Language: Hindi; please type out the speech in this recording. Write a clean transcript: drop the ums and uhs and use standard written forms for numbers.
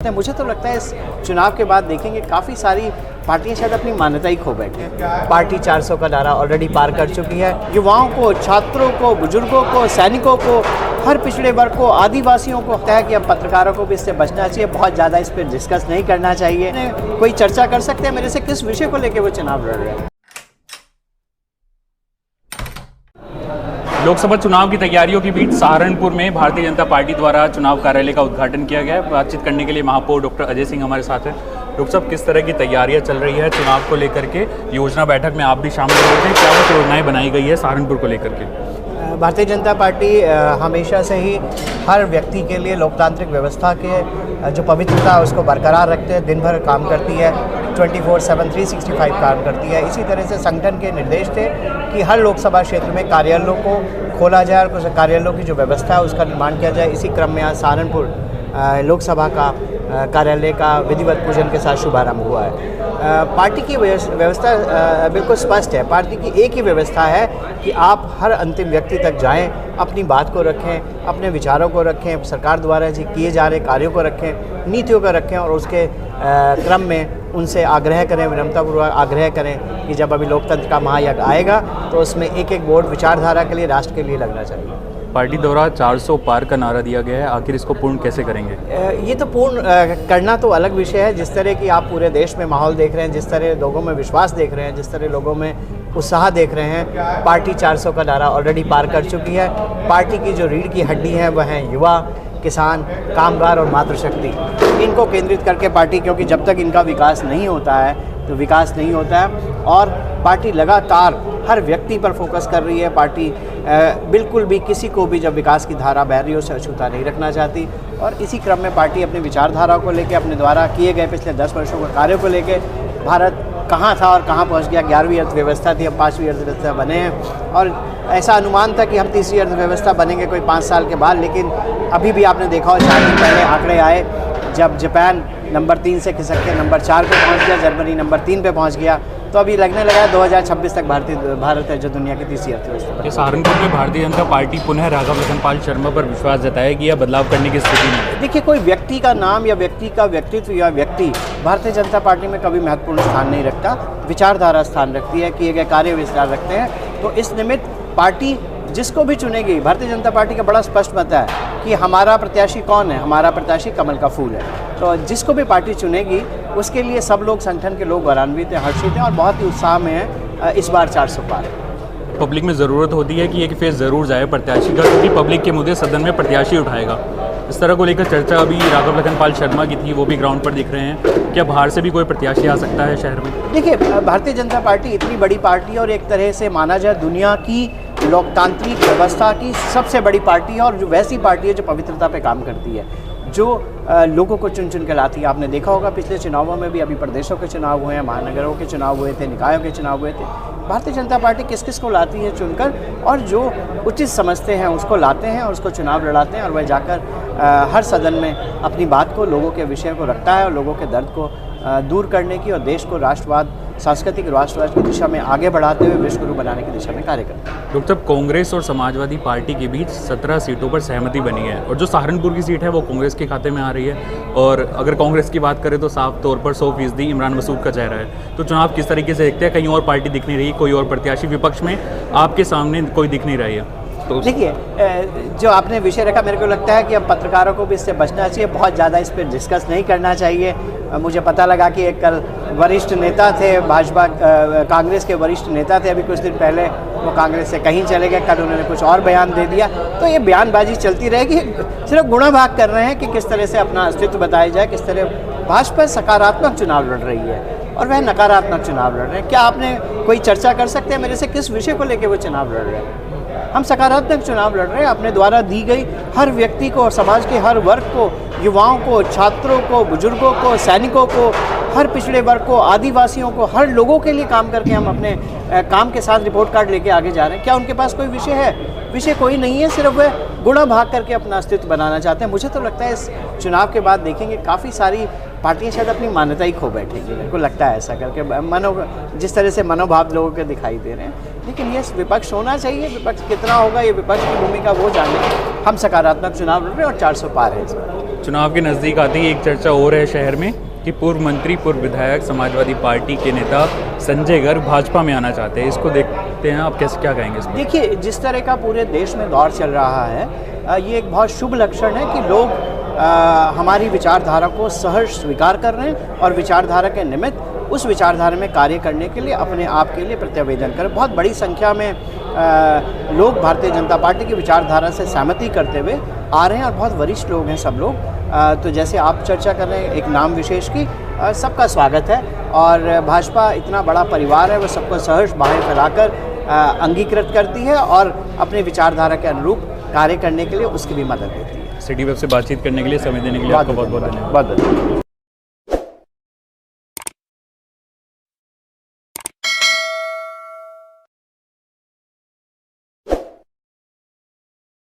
चाहते हैं। मुझे तो लगता है इस चुनाव के बाद देखेंगे काफ़ी सारी पार्टियां शायद अपनी मान्यता ही खो बैठी हैं। पार्टी 400 का नारा ऑलरेडी पार कर चुकी है। युवाओं को, छात्रों को, बुजुर्गों को, सैनिकों को, हर पिछड़े वर्ग को, आदिवासियों को लगता है कि अब पत्रकारों को भी इससे बचना चाहिए, बहुत ज़्यादा इस पर डिस्कस नहीं करना चाहिए। कोई चर्चा कर सकते हैं मेरे से किस विषय को लेकर वो चुनाव लड़ रहे हैं। लोकसभा चुनाव की तैयारियों के बीच सहारनपुर में भारतीय जनता पार्टी द्वारा चुनाव कार्यालय का उद्घाटन किया गया है। बातचीत करने के लिए महापौर डॉक्टर अजय सिंह हमारे साथ हैं। डॉक्टर साहब, किस तरह की तैयारियां चल रही है चुनाव को लेकर के? योजना बैठक में आप भी शामिल हुए थे, क्या वो योजनाएं बनाई गई है सहारनपुर को लेकर के? भारतीय जनता पार्टी हमेशा से ही हर व्यक्ति के लिए लोकतांत्रिक व्यवस्था के जो पवित्रता है उसको बरकरार रखते हैं, दिन भर काम करती है, 24/7 365 काम करती है। इसी तरह से संगठन के निर्देश थे कि हर लोकसभा क्षेत्र में कार्यालयों को खोला जाए और कुछ कार्यालयों की जो व्यवस्था है उसका निर्माण किया जाए। इसी क्रम में आज सहारनपुर लोकसभा का कार्यालय का विधिवत पूजन के साथ शुभारंभ हुआ है। पार्टी की व्यवस्था बिल्कुल स्पष्ट है। पार्टी की एक ही व्यवस्था है कि आप हर अंतिम व्यक्ति तक जाएं, अपनी बात को रखें, अपने विचारों को रखें, सरकार द्वारा जी किए जा रहे कार्यों को रखें, नीतियों को रखें और उसके क्रम में उनसे आग्रह करें, विनम्रतापूर्वक आग्रह करें कि जब अभी लोकतंत्र का महायज्ञ आएगा तो उसमें एक एक वोट विचारधारा के लिए, राष्ट्र के लिए लगना चाहिए। पार्टी द्वारा 400 पार का नारा दिया गया है, आखिर इसको पूर्ण कैसे करेंगे? ये तो पूर्ण करना तो अलग विषय है। जिस तरह की आप पूरे देश में माहौल देख रहे हैं, जिस तरह लोगों में विश्वास देख रहे हैं, जिस तरह लोगों में उत्साह देख रहे हैं, पार्टी 400 का नारा ऑलरेडी पार कर चुकी है। पार्टी की जो रीढ़ की हड्डी है वह है युवा, किसान, कामगार और मातृशक्ति। इनको केंद्रित करके पार्टी, क्योंकि जब तक इनका विकास नहीं होता है तो विकास नहीं होता है, और पार्टी लगातार हर व्यक्ति पर फोकस कर रही है। पार्टी बिल्कुल भी किसी को भी जब विकास की धारा बह रही हो से अछूता नहीं रखना चाहती, और इसी क्रम में पार्टी अपनी विचारधारा को लेकर, अपने द्वारा किए गए पिछले 10 वर्षों के कार्यों को लेकर, भारत कहाँ था और कहाँ पहुँच गया, 11वीं अर्थव्यवस्था थी, अब 5वीं अर्थव्यवस्था बने हैं, और ऐसा अनुमान था कि हम 3री अर्थव्यवस्था बनेंगे कोई 5 साल के बाद, लेकिन अभी भी आपने देखा हो 4 दिन पहले आंकड़े आए जब जापान नंबर 3 से खिसक के नंबर 4 पे पहुंच गया, जर्मनी नंबर 3 पे पहुंच गया, तो अभी लगने लगा है 2026 तक भारत है जो दुनिया की 3री अर्थव्यवस्था। सहारनपुर में भारतीय जनता पार्टी पुनः राघव लखन पाल शर्मा पर विश्वास जताएगी या बदलाव करने की स्थिति में? देखिए, कोई व्यक्ति का नाम या व्यक्ति का व्यक्तित्व या व्यक्ति भारतीय जनता पार्टी में कभी महत्वपूर्ण स्थान नहीं रखता, विचारधारा स्थान रखती है, किए गए कार्य विस्तार रखते हैं। तो इस निमित्त पार्टी जिसको भी चुनेगी, भारतीय जनता पार्टी का बड़ा स्पष्ट मत है कि हमारा प्रत्याशी कौन है, हमारा प्रत्याशी कमल का फूल है। तो जिसको भी पार्टी चुनेगी उसके लिए सब लोग, संगठन के लोग गौरवान्वित हैं, हर्षित हैं और बहुत ही उत्साह में हैं। इस बार 400 पार। पब्लिक में ज़रूरत होती है कि एक फेस ज़रूर जाए प्रत्याशी का, क्योंकि पब्लिक के मुद्दे सदन में प्रत्याशी उठाएगा। इस तरह को लेकर चर्चा अभी राघव लखन पाल शर्मा की थी, वो भी ग्राउंड पर दिख रहे हैं। क्या बाहर से भी कोई प्रत्याशी आ सकता है शहर में? देखिए, भारतीय जनता पार्टी इतनी बड़ी पार्टी और एक तरह से माना जाए दुनिया की लोकतांत्रिक व्यवस्था की सबसे बड़ी पार्टी है, और जो वैसी पार्टी है जो पवित्रता पे काम करती है, जो लोगों को चुन चुन के लाती है। आपने देखा होगा पिछले चुनावों में भी, अभी प्रदेशों के चुनाव हुए हैं, महानगरों के चुनाव हुए थे, निकायों के चुनाव हुए थे। भारतीय जनता पार्टी किस किस को लाती है चुनकर, और जो उचित समझते हैं उसको लाते हैं और उसको चुनाव लड़ाते हैं, और वह जाकर हर सदन में अपनी बात को, लोगों के विषय को रखता है और लोगों के दर्द को दूर करने की और देश को राष्ट्रवाद, सांस्कृतिक राष्ट्रवाद की दिशा में आगे बढ़ाते हुए विश्वगुरु बनाने की दिशा में कार्य करता है। डॉक्टर साहब, कांग्रेस और समाजवादी पार्टी के बीच 17 सीटों पर सहमति बनी है, और जो सहारनपुर की सीट है वो कांग्रेस के खाते में आ रही है। और अगर कांग्रेस की बात करें तो साफ तौर पर 100% इमरान मसूद का चेहरा है। तो चुनाव किस तरीके से देखते हैं? कहीं और पार्टी दिख नहीं रही, कोई और प्रत्याशी विपक्ष में आपके सामने कोई दिख नहीं रही है? तो देखिए, जो आपने विषय रखा, मेरे को लगता है कि अब पत्रकारों को भी इससे बचना चाहिए, बहुत ज़्यादा इस पर डिस्कस नहीं करना चाहिए। मुझे पता लगा कि एक कल वरिष्ठ नेता थे भाजपा, कांग्रेस के वरिष्ठ नेता थे, अभी कुछ दिन पहले वो कांग्रेस से कहीं चले गए, कल उन्होंने कुछ और बयान दे दिया। तो ये बयानबाजी चलती रहेगी, सिर्फ गुणाभाग कर रहे हैं कि किस तरह से अपना अस्तित्व बताया जाए, किस तरह भाजपा सकारात्मक चुनाव लड़ रही है और वह नकारात्मक चुनाव लड़ रहे हैं। क्या आपने कोई चर्चा कर सकते हैं मेरे से किस विषय को लेकर वो चुनाव लड़ रहे हैं? हम सकारात्मक चुनाव लड़ रहे हैं, अपने द्वारा दी गई हर व्यक्ति को और समाज के हर वर्ग को, युवाओं को, छात्रों को, बुजुर्गों को, सैनिकों को, हर पिछड़े वर्ग को, आदिवासियों को, हर लोगों के लिए काम करके हम अपने काम के साथ रिपोर्ट कार्ड लेके आगे जा रहे हैं। क्या उनके पास कोई विषय है? विषय कोई नहीं है, सिर्फ वह गुणा भाग करके अपना अस्तित्व बनाना चाहते हैं। मुझे तो लगता है इस चुनाव के बाद देखेंगे काफ़ी सारी पार्टियां शायद अपनी मान्यता ही खो बैठेगी, मेरे को लगता है ऐसा करके, जिस तरह से मनोभाव लोगों के दिखाई दे रहे हैं। लेकिन ये विपक्ष होना चाहिए, विपक्ष कितना होगा ये विपक्ष की भूमिका वो जाने। हम सकारात्मक चुनाव लड़ रहे हैं और 400 पार है इस बार। चुनाव के नज़दीक आते ही एक चर्चा और है शहर में कि पूर्व मंत्री, पूर्व विधायक, समाजवादी पार्टी के नेता संजय गर्ग भाजपा में आना चाहते हैं। इसको देखते हैं आप, कैसे क्या कहेंगे इस पर? देखिए, जिस तरह का पूरे देश में दौर चल रहा है, ये एक बहुत शुभ लक्षण है कि लोग हमारी विचारधारा को सहर्ष स्वीकार कर रहे हैं और विचारधारा के निमित्त उस विचारधारा में कार्य करने के लिए अपने आप के लिए प्रत्यावेदन करें। बहुत बड़ी संख्या में लोग भारतीय जनता पार्टी की विचारधारा से सहमति करते हुए आ रहे हैं और बहुत वरिष्ठ लोग हैं सब लोग। तो जैसे आप चर्चा कर रहे हैं एक नाम विशेष की, सबका स्वागत है और भाजपा इतना बड़ा परिवार है, वो सबको सहर्ष बाहें फैलाकर अंगीकृत करती है और अपनी विचारधारा के अनुरूप कार्य करने के लिए उसकी भी मदद देती है। सिटी वेब से बातचीत करने के लिए, समय देने के लिए आपको बहुत बहुत धन्यवाद। बहुत धन्यवाद।